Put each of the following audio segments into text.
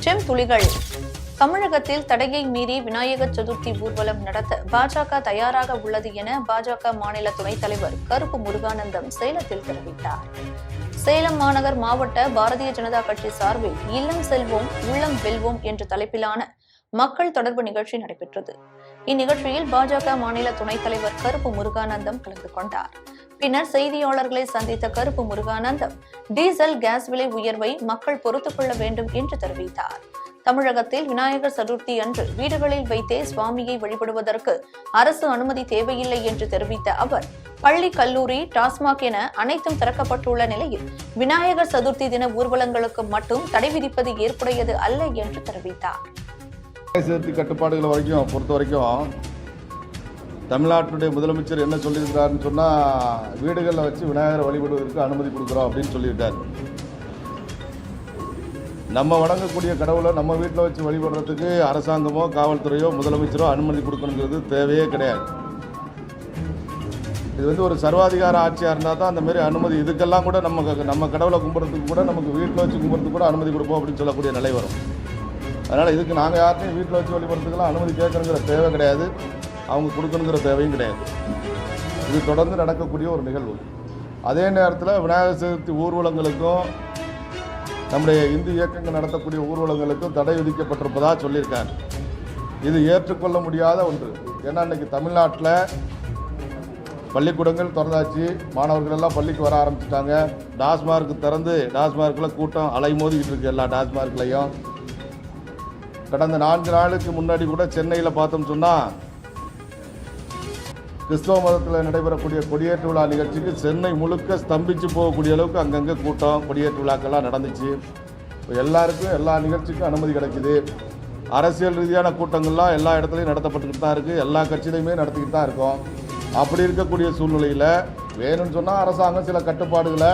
GeM துளிகள். தமிழகத்தில் தடையை மீறி விநாயகர் சதுர்த்தி ஊர்வலம் நடத்த பாஜக தயாராக உள்ளது என பாஜக மாநில துணைத் தலைவர் கருப்பு முருகானந்தம் சேலத்தில் தெரிவித்தார். சேலம் மாநகர் மாவட்ட பாரதிய ஜனதா கட்சி சார்பில் இல்லம் செல்வோம் உள்ளம் வெல்வோம் என்ற தலைப்பிலான மக்கள் தொடர்பு நிகழ்ச்சி நடைபெற்றது. இந்நிகழ்ச்சியில் பாஜக மாநில துணைத் தலைவர் கருப்பு முருகானந்தம் கலந்து கொண்டார். பின்னர் செய்தியாளர்களை சந்தித்த கருப்பு முருகானந்தம் டீசல் கேஸ் விலை உயர்வை மக்கள் பொறுத்துக் கொள்ள வேண்டும் என்று தெரிவித்தார். தமிழகத்தில் விநாயகர் சதுர்த்தி அன்று வீடுகளில் வைத்தே சுவாமியை வழிபடுவதற்கு அரசு அனுமதி தேவையில்லை என்று தெரிவித்த அவர், பள்ளி, கல்லூரி, டாஸ்மாக் என அனைத்தும் திறக்கப்பட்டுள்ள நிலையில் விநாயகர் சதுர்த்தி தின ஊர்வலங்களுக்கு மட்டும் தடை விதிப்பது ஏற்புடையது அல்ல என்று தெரிவித்தார். கட்டுப்பாடுகளை பொறுத்த வரைக்கும் தமிழ்நாட்டுடைய முதலமைச்சர் என்ன சொல்லியிருக்கிறாருன்னு சொன்னால், வீடுகளில் வச்சு விநாயகரை வழிபடுவதற்கு அனுமதி கொடுக்குறோம் அப்படின்னு சொல்லியிருக்காரு. நம்ம வணங்கக்கூடிய கடவுளை நம்ம வீட்டில் வச்சு வழிபடுறதுக்கு அரசாங்கமோ காவல்துறையோ முதலமைச்சரோ அனுமதி கொடுக்கணுங்கிறது தேவையே கிடையாது. இது ஒரு சர்வாதிகார ஆட்சியாக இருந்தால் தான் அந்த மாதிரி அனுமதி, இதுக்கெல்லாம் கூட நம்ம கடவுளை கும்பிட்றதுக்கு கூட நமக்கு வீட்டில் வச்சு கும்பிட்றதுக்கு கூட அனுமதி கொடுப்போம் அப்படின்னு சொல்லக்கூடிய நிலை வரும். அதனால் இதுக்கு நாங்கள் யார்ட்டையும் வீட்டில் வச்சு வழிபடுறதுக்கெல்லாம் அனுமதி கேட்கணுங்கிற தேவை கிடையாது, அவங்க கொடுக்கணுங்கிற தேவையும் கிடையாது. இது தொடர்ந்து நடக்கக்கூடிய ஒரு நிகழ்வு. அதே நேரத்தில் விநாயகர் சதுர்த்தி ஊர்வலங்களுக்கும் நம்முடைய இந்து இயக்கங்கள் நடத்தக்கூடிய ஊர்வலங்களுக்கும் தடை விதிக்கப்பட்டிருப்பதாக சொல்லியிருக்காங்க. இது ஏற்றுக்கொள்ள முடியாத ஒன்று. ஏன்னா இன்றைக்கி தமிழ்நாட்டில் பள்ளிக்கூடங்கள் திறந்தாச்சு, மாணவர்கள் எல்லாம் பள்ளிக்கு வர ஆரம்பிச்சிட்டாங்க. டாஸ்மார்க் திறந்து டாஸ்மார்க்கில் கூட்டம் அலைமோதிக்கிட்டு இருக்குது. எல்லா டாஸ்மார்க்லையும் கடந்த 4 நாளுக்கு முன்னாடி கூட சென்னையில் பார்த்தோம் சொன்னால், கிறிஸ்தவ மதத்தில் நடைபெறக்கூடிய கொடியேற்று விழா நிகழ்ச்சிக்கு சென்னை முழுக்க ஸ்தம்பித்து போகக்கூடிய அளவுக்கு அங்கங்கே கூட்டம், கொடியேற்று விழாக்கெல்லாம் நடந்துச்சு. இப்போ எல்லாருக்கும் எல்லா நிகழ்ச்சிக்கும் அனுமதி கிடைக்குது. அரசியல் ரீதியான கூட்டங்கள்லாம் எல்லா இடத்துலையும் நடத்தப்பட்டுக்கிட்டு தான் இருக்குது, எல்லா கட்சியிலையுமே நடத்திக்கிட்டு தான் இருக்கோம். அப்படி இருக்கக்கூடிய சூழ்நிலையில் வேணும்னு சொன்னால் அரசாங்கம் சில கட்டுப்பாடுகளை,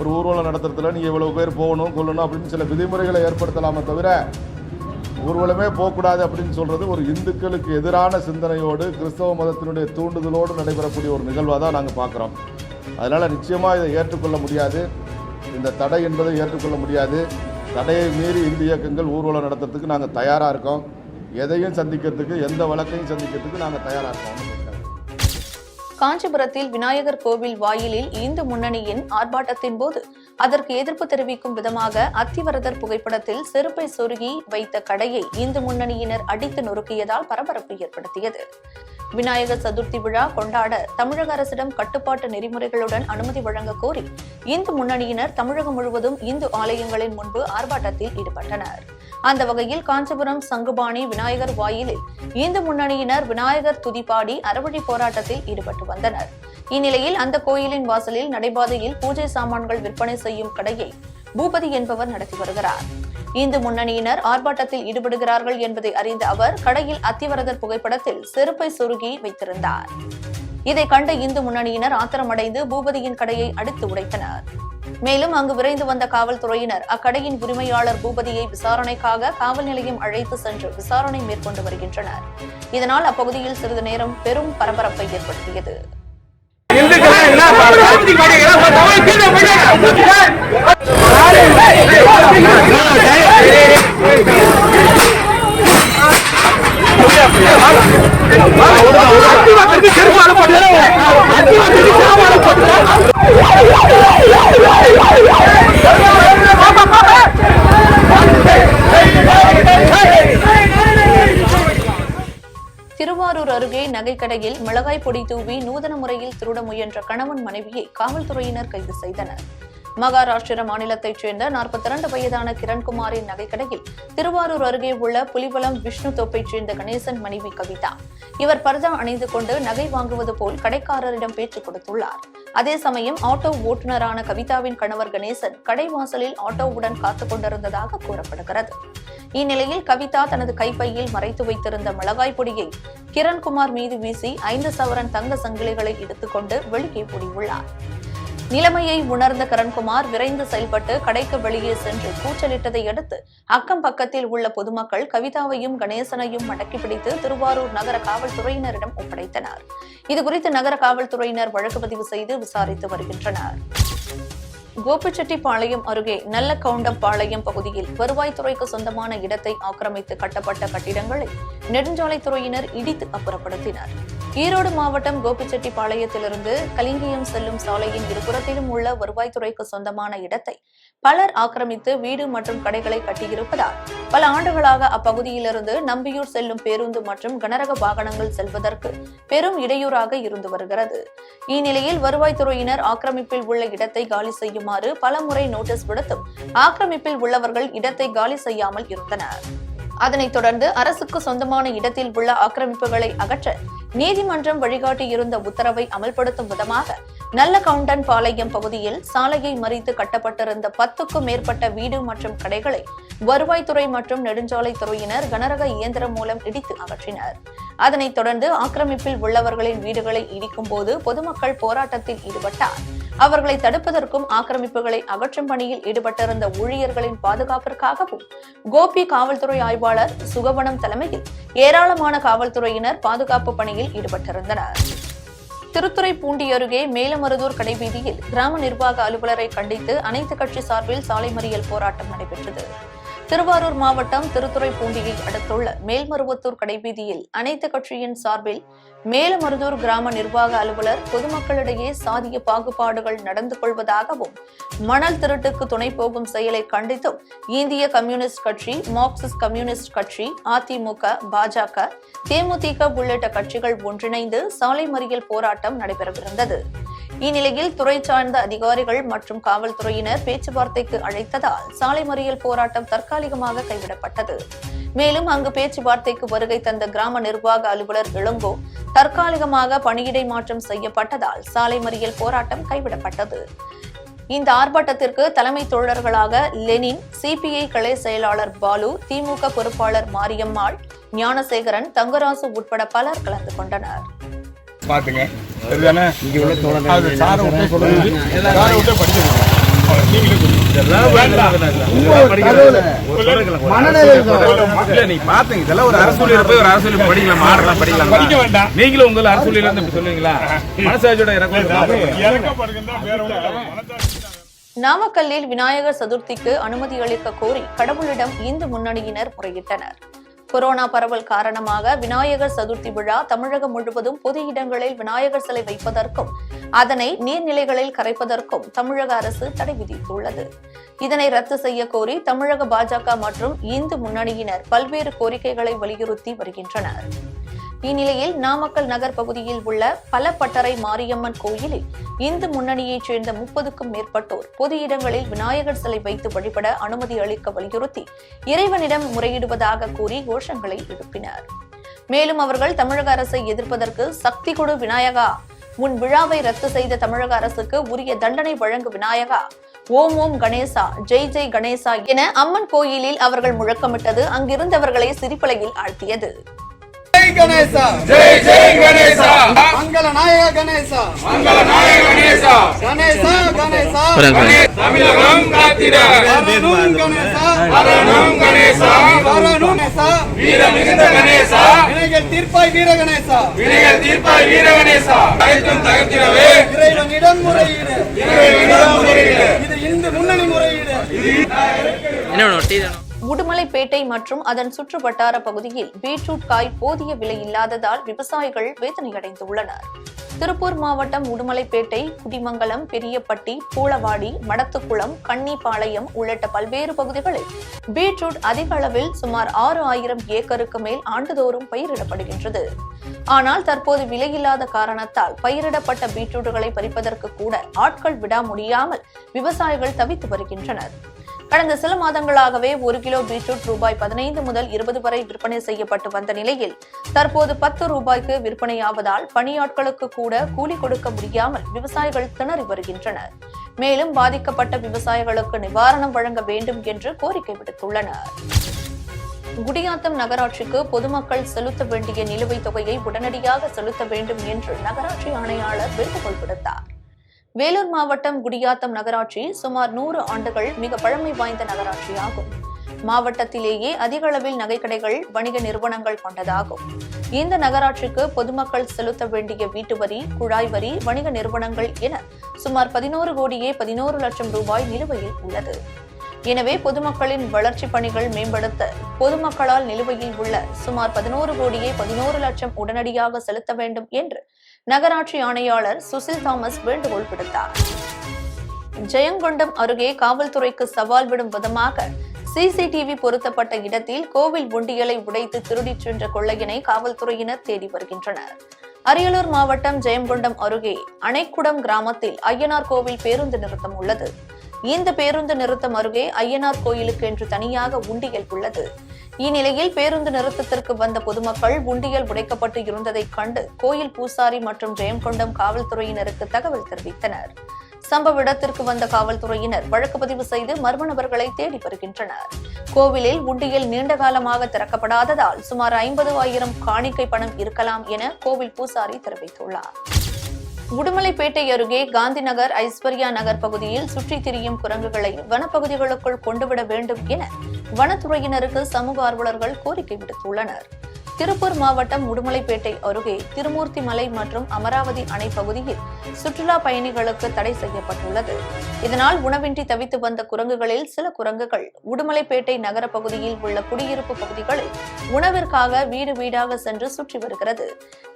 ஒரு ஊர்வலம் நடத்துறதுல நீங்கள் இவ்வளவு பேர் போகணும் கொள்ளணும் அப்படின்னு சில விதிமுறைகளை ஏற்படுத்தலாமே தவிர, ஊர்வலமே போகக்கூடாது அப்படின்னு சொல்கிறது ஒரு இந்துக்களுக்கு எதிரான சிந்தனையோடு, கிறிஸ்தவ மதத்தினுடைய தூண்டுதலோடு நடைபெறக்கூடிய ஒரு நிகழ்வாக தான் நாங்கள் பார்க்குறோம். அதனால் நிச்சயமாக இதை ஏற்றுக்கொள்ள முடியாது. இந்த தடை என்பதை ஏற்றுக்கொள்ள முடியாது. தடையை மீறி இந்து இயக்கங்கள் ஊர்வலம் நடத்துறதுக்கு நாங்கள் தயாராக இருக்கோம். எதையும் சந்திக்கிறதுக்கு, எந்த வழக்கையும் சந்திக்கிறதுக்கு நாங்கள் தயாராக இருக்கோம். காஞ்சிபுரத்தில் விநாயகர் கோவில் வாயிலில் இந்து முன்னணியின் ஆர்ப்பாட்டத்தின் போது அதற்கு எதிர்ப்பு தெரிவிக்கும் விதமாக அத்திவரதர் புகைப்படத்தில் செருப்பை சொருகி வைத்த கடையை இந்து முன்னணியினர் அடித்து நொறுக்கியதால் பரபரப்பு ஏற்படுத்தியது. விநாயகர் சதுர்த்தி விழா கொண்டாட தமிழக அரசிடம் கட்டுப்பாட்டு நெறிமுறைகளுடன் அனுமதி வழங்க கோரி இந்து முன்னணியினர் தமிழகம் முழுவதும் இந்து ஆலயங்களின் முன்பு ஆர்ப்பாட்டத்தில் ஈடுபட்டனர். அந்த வகையில் காஞ்சிபுரம் சங்குபாணி விநாயகர் வாயிலில் இந்து முன்னணியினர் விநாயகர் துதிப்பாடி அறவழி போராட்டத்தில் ஈடுபட்டு வந்தனர். இந்நிலையில் அந்த கோயிலின் வாசலில் நடைபாதையில் பூஜை சாமான்கள் விற்பனை செய்யும் கடையை பூபதி என்பவர் நடத்தி வருகிறார். இந்து முன்னணியினர் ஆர்ப்பாட்டத்தில் ஈடுபடுகிறார்கள் என்பதை அறிந்த அவர் கடையில் அத்திவரதர் புகைப்படத்தில் செருப்பை சொருகி வைத்திருந்தார். இதை கண்ட இந்து முன்னணியினர் ஆத்திரமடைந்து பூபதியின் கடையை அடித்து உடைத்தனர். மேலும் அங்கு விரைந்து வந்த காவல்துறையினர் அக்கடையின் உரிமையாளர் பூபதியை விசாரணைக்காக காவல் நிலையம் அழைத்து சென்று விசாரணை மேற்கொண்டு வருகின்றனர். இதனால் அப்பகுதியில் சிறிது நேரம் பெரும் பரபரப்பை ஏற்படுத்தியது. திருவாரூர் அருகே நகைக்கடையில் மிளகாய் பொடி தூவி நூதன முறையில் திருட முயன்ற கணவன் மனைவியை காவல்துறையினர் கைது செய்தனர். மகாராஷ்டிர மாநிலத்தைச் சேர்ந்த 42 வயதான கிரண்குமாரின் நகைக்கடையில் திருவாரூர் அருகே உள்ள புலிவலம் விஷ்ணு தோப்பைச் சேர்ந்த கணேசன் மனைவி கவிதா. இவர் பர்தா அணிந்து கொண்டு நகை வாங்குவது போல் கடைக்காரரிடம் பேச்சு கொடுத்துள்ளார். அதே சமயம் ஆட்டோ ஓட்டுநரான கவிதாவின் கணவர் கணேசன் கடை வாசலில் ஆட்டோவுடன் காத்துக் கொண்டிருந்ததாக கூறப்படுகிறது. இந்நிலையில் கவிதா தனது கைப்பையில் மறைத்து வைத்திருந்த மிளகாய் பொடியை கிரண்குமார் மீது வீசி 5 சவரன் தங்க சங்கிலிகளை எடுத்துக்கொண்டு வெளியே ஓடியுள்ளார். நிலைமையை உணர்ந்த கிரண்குமார் விரைந்து செயல்பட்டு கடைக்கு வெளியே சென்று கூச்சலிட்டதை அடுத்து அக்கம் பக்கத்தில் உள்ள பொதுமக்கள் கவிதாவையும் கணேசனையும் மடக்கி பிடித்து திருவாரூர் நகர காவல்துறையினரிடம் ஒப்படைத்தனர். இதுகுறித்து நகர காவல்துறையினர் வழக்கு பதிவு செய்து விசாரித்து வருகின்றனர். கோபிச்செட்டிப்பாளையம் அருகே நல்லகவுண்டம்பாளையம் பகுதியில் வருவாய்த்துறைக்கு சொந்தமான இடத்தை ஆக்கிரமித்து கட்டப்பட்ட கட்டிடங்களை நெடுஞ்சாலைத்துறையினர் இடித்து அப்புறப்படுத்தினர். ஈரோடு மாவட்டம் கோபிச்செட்டிப்பாளையத்திலிருந்து கலிங்கியம் செல்லும் சாலையின் இருபுறத்திலும் உள்ள வருவாய்த்துறைக்கு சொந்தமான இடத்தை பலர் ஆக்கிரமித்து வீடு மற்றும் கடைகளை கட்டியிருப்பதால் பல ஆண்டுகளாக அப்பகுதியிலிருந்து நம்பியூர் செல்லும் பேருந்து மற்றும் கனரக வாகனங்கள் செல்வதற்கு பெரும் இடையூறாக இருந்து வருகிறது. இந்நிலையில் வருவாய்த்துறையினர் ஆக்கிரமிப்பில் உள்ள இடத்தை காலி செய்யுமாறு பலமுறை நோட்டீஸ் விடுத்தும் ஆக்கிரமிப்பில் உள்ளவர்கள் இடத்தை காலி செய்யாமல் இருந்தனர். அதனைத் தொடர்ந்து அரசுக்கு சொந்தமான இடத்தில் உள்ள ஆக்கிரமிப்புகளை அகற்ற நீதிமன்றம் வழிகாட்டியிருந்த உத்தரவை அமல்படுத்தும் விதமாக நல்லகவுண்டன்பாளையம் பகுதியில் சாலையை மறித்து கட்டப்பட்டிருந்த 10க்கும் மேற்பட்ட வீடு மற்றும் கடைகளை வருவாய்த்துறை மற்றும் நெடுஞ்சாலைத்துறையினர் கனரக இயந்திரம் மூலம் இடித்து அகற்றினர். அதனைத் தொடர்ந்து ஆக்கிரமிப்பில் உள்ளவர்களின் வீடுகளை இடிக்கும் போது பொதுமக்கள் போராட்டத்தில் ஈடுபட்டார். அவர்களை தடுப்பதற்கும் ஆக்கிரமிப்புகளை அகற்றும் பணியில் ஈடுபட்டிருந்த ஊழியர்களின் பாதுகாப்பிற்காகவும் கோபி காவல்துறை ஆய்வாளர் சுகவனம் தலைமையில் ஏராளமான காவல்துறையினர் பாதுகாப்பு பணியில் ஈடுபட்டிருந்தனர். திருத்துறைப்பூண்டி அருகே மேலமருதூர் கடைவீதியில் கிராம நிர்வாக அலுவலரை கண்டித்து அனைத்து கட்சி சார்பில் சாலை மறியல் போராட்டம் நடைபெற்றது. திருவாரூர் மாவட்டம் திருத்துறைப்பூண்டியை அடுத்துள்ள மேல்மருவத்தூர் கடைவீதியில் அனைத்து கட்சியின் சார்பில் மேலமருதூர் கிராம நிர்வாக அலுவலர் பொதுமக்களிடையே சாதிய பாகுபாடுகள் நடந்து கொள்வதாகவும் மணல் திருட்டுக்கு துணை போகும் செயலை கண்டித்தும் இந்திய கம்யூனிஸ்ட் கட்சி, மார்க்சிஸ்ட் கம்யூனிஸ்ட் கட்சி, அதிமுக, பாஜக, தேமுதிக உள்ளிட்ட கட்சிகள் ஒன்றிணைந்து சாலை மறியல் போராட்டம் நடைபெறவிருந்தது. இந்நிலையில் துறை சார்ந்த அதிகாரிகள் மற்றும் காவல்துறையினர் பேச்சுவார்த்தைக்கு அழைத்ததால் சாலை மறியல் போராட்டம் தற்காலிகமாக கைவிடப்பட்டது. மேலும் அங்கு பேச்சுவார்த்தைக்கு வருகை தந்த கிராம நிர்வாக அலுவலர் இளங்கோ தற்காலிகமாக பணியிடை மாற்றம் செய்யப்பட்டதால் சாலை மறியல் போராட்டம் கைவிடப்பட்டது. இந்த ஆர்ப்பாட்டத்திற்கு தலைமை தோழர்களாக லெனின், சிபிஐ கிளை செயலாளர் பாலு, திமுக பொறுப்பாளர் மாரியம்மாள், ஞானசேகரன், தங்கராசு உட்பட பலர் கலந்து கொண்டனர். பாத்துங்க சரிதானே? இங்க உள்ள தோழர்கள் அது சார விட்டு சொல்லுங்க. சார விட்டு படிச்சுங்க. நீங்களே இதெல்லாம் வேண்டாம். நீ பாத்துங்க இதெல்லாம் ஒரு அரசூழியர் போய் ஒரு அரசூழியர் படிக்கலாம், மாறலாம், படிக்கலாம். படிக்க வேண்டாம். நீங்களும் உங்க அரசூழியர் இருந்து இப்படி சொல்லுவீங்களா? மனசாட்சியோட இறக்கப்படுங்க. நாமக்கல்லில் விநாயகர் சதுர்த்திக்கு அனுமதி அளிக்க கோரி கடவுளிடம் இந்து முன்னணியினர் முறையிட்டனர். கொரோனா பரவல் காரணமாக விநாயகர் சதுர்த்தி விழா தமிழகம் முழுவதும் பொது இடங்களில் விநாயகர் சிலை வைப்பதற்கும் அதனை நீர்நிலைகளில் கரைப்பதற்கும் தமிழக அரசு தடை விதித்துள்ளது. இதனை ரத்து செய்ய கோரி தமிழக பாஜக மற்றும் இந்து முன்னணியினர் பல்வேறு கோரிக்கைகளை வலியுறுத்தி வருகின்றனர். இந்நிலையில் நாமக்கல் நகர் பகுதியில் உள்ள பலப்பட்டறை மாரியம்மன் கோயிலில் இந்து முன்னணியைச் சேர்ந்த 30க்கும் மேற்பட்டோர் பொது இடங்களில் விநாயகர் சிலை வைத்து வழிபட அனுமதி அளிக்க வலியுறுத்தி இறைவனிடம் முறையிடுவதாக கூறி கோஷங்களை எழுப்பினர். மேலும் அவர்கள் தமிழக அரசை எதிர்ப்பதற்கு சக்தி கொடு விநாயகா, முன் விழாவை ரத்து செய்த தமிழக அரசுக்கு உரிய தண்டனை வழங்கு விநாயகா, ஓம் ஓம் கணேசா, ஜெய் ஜெய் கணேசா என அம்மன் கோயிலில் அவர்கள் முழக்கமிட்டது அங்கிருந்தவர்களை சிரிப்பலையில் ஆழ்த்தியது. ஜெய் கணேசா, ஜெய் ஜெய் கணேசா, மங்கள நாயக கணேசா, மங்கள நாயக கணேசா, கணேசா கணேசா, தமிழகம் காத்திட வரணும் கணேசா, வரணும் கணேசா, வரணும் கணேசா, வீர மிகுந்த கணேசா, வினைகள் தீர்ப்பாய் வீர கணேசா, வினைகள் தீர்ப்பாய் வீர கணேசா, அனைத்தும் தகர்த்திடவே இறைவனிடம் முறையீடு, இறைவனிடம் முறையீடு, இது இந்து முன்னணி முறையீடு. உடுமலைப்பேட்டை மற்றும் அதன் சுற்று வட்டார பகுதியில் பீட்ரூட் காய் போதிய விலை இல்லாததால் விவசாயிகள் வேதனையடைந்துள்ளனர். திருப்பூர் மாவட்டம் உடுமலைப்பேட்டை, குடிமங்கலம், பெரியப்பட்டி, பூளவாடி, மடத்துக்குளம், கன்னிப்பாளையம் உள்ளிட்ட பல்வேறு பகுதிகளில் பீட்ரூட் அதிக அளவில் சுமார் 6000 ஏக்கருக்கு மேல் ஆண்டுதோறும் பயிரிடப்படுகின்றது. ஆனால் தற்போது விலையில்லாத காரணத்தால் பயிரிடப்பட்ட பீட்ரூட்டுகளை பறிப்பதற்கு கூட ஆட்கள் விட முடியாமல் விவசாயிகள் தவித்து வருகின்றனர். கடந்த சில மாதங்களாகவே 1 கிலோ பீட்ரூட் ரூபாய் 15 முதல் 20 வரை விற்பனை செய்யப்பட்டு வந்த நிலையில் தற்போது 10 ரூபாய்க்கு விற்பனையாவதால் பணியாட்களுக்கு கூட கூலி கொடுக்க முடியாமல் விவசாயிகள் திணறி வருகின்றனர். மேலும் பாதிக்கப்பட்ட விவசாயிகளுக்கு நிவாரணம் வழங்க வேண்டும் என்று கோரிக்கை விடுத்துள்ளனர். குடியாத்தம் நகராட்சிக்கு பொதுமக்கள் செலுத்த வேண்டிய நிலுவைத் தொகையை உடனடியாக செலுத்த வேண்டும் என்று நகராட்சி ஆணையாளர் வேண்டுகோள் விடுத்தார். வேலூர் மாவட்டம் குடியாத்தம் நகராட்சி சுமார் 100 ஆண்டுகள் மிக பழமை வாய்ந்த நகராட்சியாகும். மாவட்டத்திலேயே அதிக அளவில் நகைக்கடைகள், வணிக நிறுவனங்கள் கொண்டதாகும். இந்த நகராட்சிக்கு பொதுமக்கள் செலுத்த வேண்டிய வீட்டு வரி, குழாய் வரி, வணிக நிறுவனங்கள் என சுமார் 11 கோடியே 11 லட்சம் ரூபாய் நிலுவையில் உள்ளது. எனவே பொதுமக்களின் வளர்ச்சிப் பணிகள் மேம்படுத்த பொதுமக்களால் நிலுவையில் உள்ள சுமார் 11 கோடியே 11 லட்சம் உடனடியாக செலுத்த வேண்டும் என்று நகராட்சி ஆணையாளர் சுசில் தாமஸ் வேண்டுகோள் விடுத்தார். ஜெயங்கொண்டம் அருகே காவல்துறைக்கு சவால் விடும் விதமாக சிசிடிவி பொருத்தப்பட்ட இடத்தில் கோவில் உண்டியலை உடைத்து திருடிச் சென்ற கொள்ளையனை காவல்துறையினர் தேடி வருகின்றனர். அரியலூர் மாவட்டம் ஜெயங்கொண்டம் அருகே அணைக்குடம் கிராமத்தில் ஐயனார் கோவில் பேருந்து நிறுத்தம் உள்ளது. இந்த பேருந்து நிறுத்தம் அருகே ஐயனார் கோயிலுக்கு என்று தனியாக உண்டியல் உள்ளது. இந்நிலையில் பேருந்து நிறுத்தத்திற்கு வந்த பொதுமக்கள் உண்டியல் உடைக்கப்பட்டு இருந்ததைக் கண்டு கோயில் பூசாரி மற்றும் ஜெயங்கொண்டம் காவல்துறையினருக்கு தகவல் தெரிவித்தனர். சம்பவ இடத்திற்கு வந்த காவல்துறையினர் வழக்கு பதிவு செய்து மர்ம நபர்களை தேடி வருகின்றனர். கோவிலில் உண்டியல் நீண்ட காலமாக திறக்கப்படாததால் சுமார் 50,000 காணிக்கை பணம் இருக்கலாம் என கோவில் பூசாரி தெரிவித்துள்ளார். உடுமலைப்பேட்டை அருகே காந்தி நகர், ஐஸ்வர்யா நகர் பகுதியில் சுற்றித் திரியும் குரங்குகளை வனப்பகுதிகளுக்குள் கொண்டுவிட வேண்டும் என வனத்துறையினருக்கு சமூக ஆர்வலர்கள் கோரிக்கை விடுத்துள்ளனர். திருப்பூர் மாவட்டம் உடுமலைப்பேட்டை அருகே திருமூர்த்தி மலை மற்றும் அமராவதி அணை பகுதியில் சுற்றுலா பயணிகளுக்கு தடை செய்யப்பட்டுள்ளது. இதனால் உணவின்றி தவித்து வந்த குரங்குகளில் சில குரங்குகள் உடுமலைப்பேட்டை நகர பகுதியில் உள்ள குடியிருப்பு பகுதிகளில் உணவிற்காக வீடு வீடாக சென்று சுற்றி வருகிறது.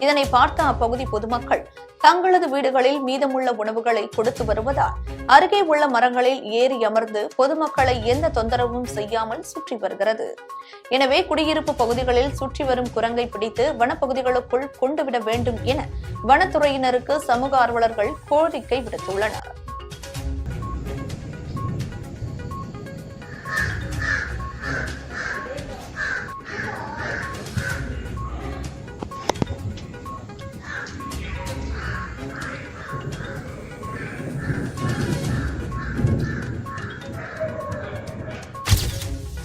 இதனை பார்த்த அப்பகுதி பொதுமக்கள் தங்களது வீடுகளில் மீதமுள்ள உணவுகளை கொடுத்து வருவதால் அருகே உள்ள மரங்களில் ஏறி அமர்ந்து பொதுமக்களை எந்த தொந்தரவும் செய்யாமல் சுற்றி வருகிறது. எனவே குடியிருப்பு பகுதிகளில் சுற்றி வரும் குரங்கை பிடித்து வனப்பகுதிகளுக்குள் கொண்டுவிட வேண்டும் என வனத்துறையினருக்கு சமூக ஆர்வலர்கள் கோரிக்கை விடுத்துள்ளனர்.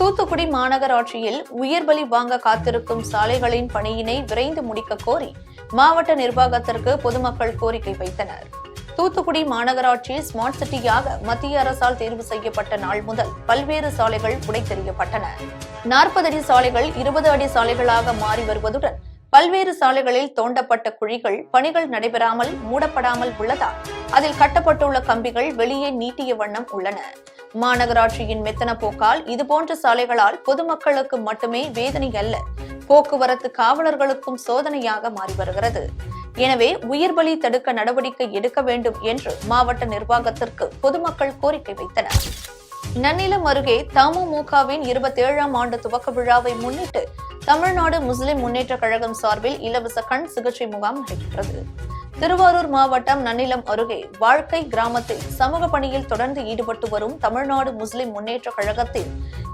தூத்துக்குடி மாநகராட்சியில் உயிர்பலி வாங்க காத்திருக்கும் சாலைகளின் பணியினை விரைந்து முடிக்க கோரி மாவட்ட நிர்வாகத்திற்கு பொதுமக்கள் கோரிக்கை வைத்தனர். தூத்துக்குடி மாநகராட்சி ஸ்மார்ட் சிட்டியாக மத்திய அரசால் தேர்வு செய்யப்பட்ட நாள் முதல் பல்வேறு சாலைகள் உடைத்தெறியப்பட்டன. 40 அடி சாலைகள் 20 அடி சாலைகளாக மாறி வருவதுடன் பல்வேறு சாலைகளில் தோண்டப்பட்ட குழிகள் பணிகள் நடைபெறாமல் மூடப்படாமல் உள்ளதால் அதில் கட்டப்பட்டுள்ள கம்பிகள் வெளியே நீட்டிய வண்ணம் உள்ளன. மாநகராட்சியின் மெத்தன போக்கால் இதுபோன்ற சாலைகளால் பொதுமக்களுக்கு மட்டுமே வேதனை அல்ல, போக்குவரத்து காவலர்களுக்கும் சோதனையாக மாறி வருகிறது. எனவே உயிர்பலி தடுக்க நடவடிக்கை எடுக்க வேண்டும் என்று மாவட்ட நிர்வாகத்திற்கு பொதுமக்கள் கோரிக்கை வைத்தனர். நன்னிலம் அருகே தமுமுகவின் 27ஆம் ஆண்டு துவக்க விழாவை முன்னிட்டு தமிழ்நாடு முஸ்லிம் முன்னேற்ற கழகம் சார்பில் இலவச கண் சிகிச்சை முகாம் நடைபெற்றது. திருவாரூர் மாவட்டம் நன்னிலம் அருகே வாழ்க்கை கிராமத்தில் சமூக பணியில் தொடர்ந்து ஈடுபட்டு வரும் தமிழ்நாடு முஸ்லிம் முன்னேற்ற கழகத்தின்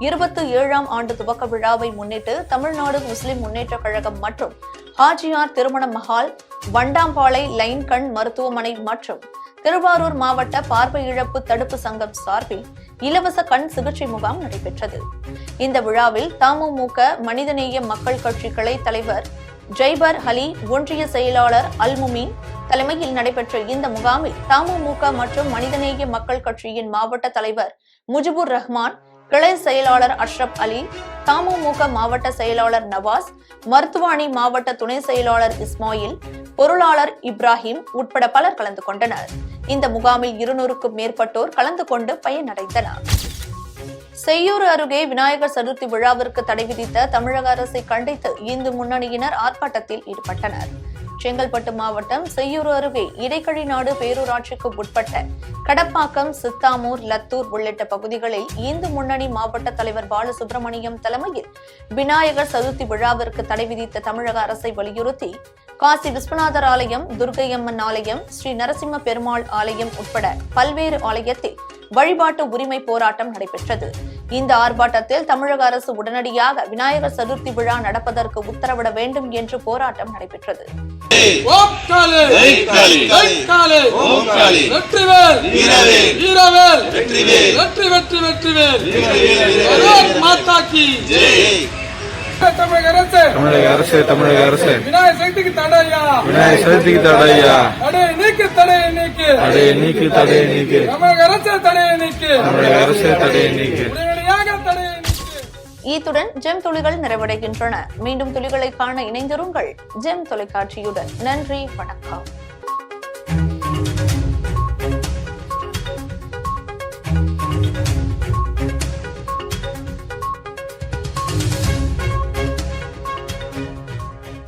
27ஆம் ஆண்டு துவக்க விழாவை முன்னிட்டு தமிழ்நாடு முஸ்லிம் முன்னேற்ற கழகம் மற்றும் ஹாஜியார் திருமண மஹால், வண்டாம்பாளை லைன் கண் மருத்துவமனை மற்றும் திருவாரூர் மாவட்ட பார்வை இழப்பு தடுப்பு சங்கம் சார்பில் இலவச கண் சிகிச்சை முகாம் நடைபெற்றது. இந்த விழாவில் தமுமுக மனிதநேய மக்கள் கட்சி கிளை தலைவர் ஜெய்பர் அலி, ஒன்றிய செயலாளர் அல்முமீன் தலைமையில் நடைபெற்ற இந்த முகாமில் தமுமுக மற்றும் மனிதநேய மக்கள் கட்சியின் மாவட்ட தலைவர் முஜிபுர் ரஹ்மான், கிளை செயலாளர் அஷ்ரப் அலி, தமுமுக மாவட்ட செயலாளர் நவாஸ், மருத்துவாணி மாவட்ட துணை செயலாளர் இஸ்மாயில், பொருளாளர் இப்ராஹிம் உட்பட பலர் கலந்து கொண்டனர். இந்த முகாமில் 200க்கும் மேற்பட்டோர் கலந்து கொண்டு பயனடைந்தனர். செய்யூர் அருகே விநாயகர் சதுர்த்தி விழாவிற்கு தடை விதித்த தமிழக அரசை கண்டித்து இந்து முன்னணியினர் ஆர்ப்பாட்டத்தில் ஈடுபட்டனர். செங்கல்பட்டு மாவட்டம் செய்யூர் அருகே இடைக்கழிநாடு பேரூராட்சிக்கு உட்பட்ட கடப்பாக்கம், சித்தாமூர், லத்தூர் உள்ளிட்ட பகுதிகளில் இந்து முன்னணி மாவட்ட தலைவர் பாலசுப்ரமணியம் தலைமையில் விநாயகர் சதுர்த்தி விழாவிற்கு தடை விதித்த தமிழக அரசை வலியுறுத்தி காசி விஸ்வநாதர் ஆலயம், துர்க்கையம்மன் ஆலயம், ஸ்ரீ நரசிம்ம பெருமாள் ஆலயம் உட்பட பல்வேறு ஆலயத்தில் வழிபாட்டு உரிமை போராட்டம் நடைபெற்றது. இந்த ஆர்ப்பாட்டத்தில் தமிழக அரசு உடனடியாக விநாயகர் சதுர்த்தி விழா நடப்பதற்கு உத்தரவிட வேண்டும் என்று போராட்டம் நடைபெற்றது. தமிழக அரசு விநாயகர் சதுர்த்திக்கு தடையா, தடையை நீக்கு தமிழக அரசு தடையை நீக்கு. இத்துடன் ஜெம் துளிகள் நிறைவடைகின்றன. மீண்டும் துளிகளை காண இணைந்திருங்கள் ஜெம் தொலைக்காட்சியுடன். நன்றி, வணக்கம்.